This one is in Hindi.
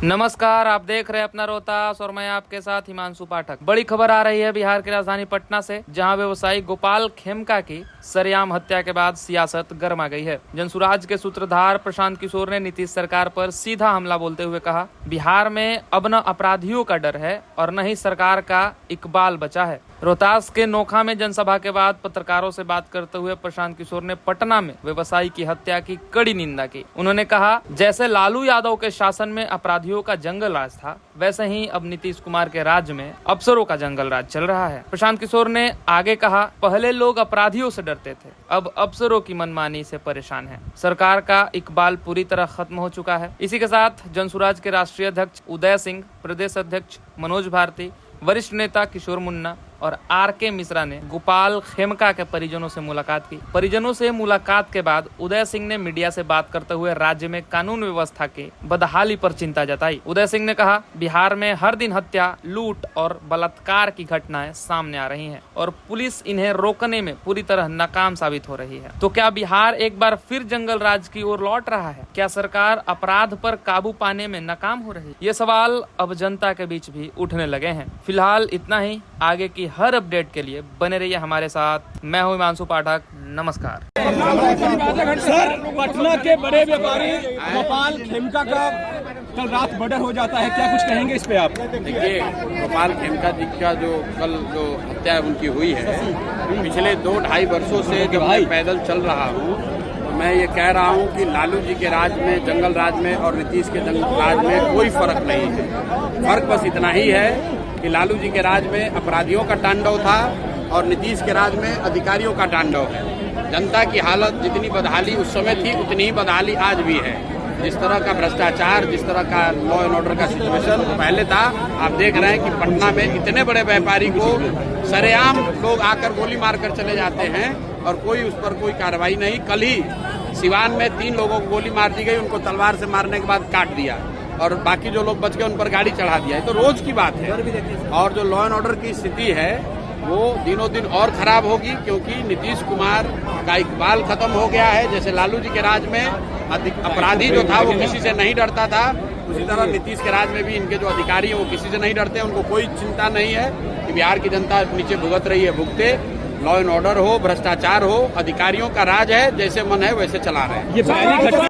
नमस्कार, आप देख रहे हैं अपना रोहतास और मैं आपके साथ हिमांशु पाठक। बड़ी खबर आ रही है बिहार की राजधानी पटना से, जहां व्यवसायी गोपाल खेमका की सरेआम हत्या के बाद सियासत गर्मा गई है। जनसुराज के सूत्रधार प्रशांत किशोर ने नीतीश सरकार पर सीधा हमला बोलते हुए कहा, बिहार में अब न अपराधियों का डर है और न ही सरकार का इकबाल बचा है। रोहतास के नोखा में जनसभा के बाद पत्रकारों से बात करते हुए प्रशांत किशोर ने पटना में व्यवसायी की हत्या की कड़ी निंदा की। उन्होंने कहा, जैसे लालू यादव के शासन में अपराधियों का जंगल राज था, वैसे ही अब नीतीश कुमार के राज्य में अफसरों का जंगल राज चल रहा है। प्रशांत किशोर ने आगे कहा, पहले लोग अपराधियों से डरते थे, अब अफसरों की मनमानी से परेशान है। सरकार का इकबाल पूरी तरह खत्म हो चुका है। इसी के साथ जनसुराज के राष्ट्रीय अध्यक्ष उदय सिंह, प्रदेश अध्यक्ष मनोज भारती, वरिष्ठ नेता किशोर मुन्ना और आर.के. मिश्रा ने गोपाल खेमका के परिजनों से मुलाकात की। परिजनों से मुलाकात के बाद उदय सिंह ने मीडिया से बात करते हुए राज्य में कानून व्यवस्था के बदहाली पर चिंता जताई। उदय सिंह ने कहा, बिहार में हर दिन हत्या, लूट और बलात्कार की घटनाएं सामने आ रही हैं और पुलिस इन्हें रोकने में पूरी तरह नाकाम साबित हो रही है। तो क्या बिहार एक बार फिर जंगल राज की ओर लौट रहा है? क्या सरकार अपराध पर काबू पाने में नाकाम हो रही है? ये सवाल अब जनता के बीच भी उठने लगे हैं। फिलहाल इतना ही। आगे की हर अपडेट के लिए बने रहिए हमारे साथ। मैं हूं हिमांशु पाठक। नमस्कार। सर, पटना के बड़े व्यापारी गोपाल खेमका का कल रात मर्डर हो जाता है, क्या कुछ कहेंगे इस पे आप? देखिए, गोपाल खेमका जी का जो कल हत्या उनकी हुई है, पिछले 2-2.5 वर्षों से जब मैं पैदल चल रहा हूँ तो मैं ये कह रहा हूँ कि लालू जी के राज में, जंगल राज में और नीतीश के जंगल राज में कोई फर्क नहीं है। फर्क बस इतना ही है कि लालू जी के राज में अपराधियों का तांडव था और नीतीश के राज में अधिकारियों का तांडव है। जनता की हालत जितनी बदहाली उस समय थी, उतनी ही बदहाली आज भी है। जिस तरह का भ्रष्टाचार, जिस तरह का लॉ एंड ऑर्डर का सिचुएशन पहले था, आप देख रहे हैं कि पटना में इतने बड़े व्यापारी को सरेआम लोग आकर गोली मारकर चले जाते हैं और कोई उस पर कोई कार्रवाई नहीं। कल ही सिवान में 3 लोगों को गोली मार दी गई, उनको तलवार से मारने के बाद काट दिया और बाकी जो लोग बच गए उन पर गाड़ी चढ़ा दिया। ये तो रोज की बात है। और जो लॉ एंड ऑर्डर की स्थिति है वो दिनों दिन और खराब होगी, क्योंकि नीतीश कुमार का इकबाल खत्म हो गया है। जैसे लालू जी के राज में अपराधी जो था वो किसी से नहीं डरता था, उसी तरह नीतीश के राज में भी इनके जो अधिकारी हैं वो किसी से नहीं डरते। उनको कोई चिंता नहीं है कि बिहार की जनता नीचे भुगत रही है, भुगते। लॉ एंड ऑर्डर हो, भ्रष्टाचार हो, अधिकारियों का राज है, जैसे मन है वैसे चला रहे हैं।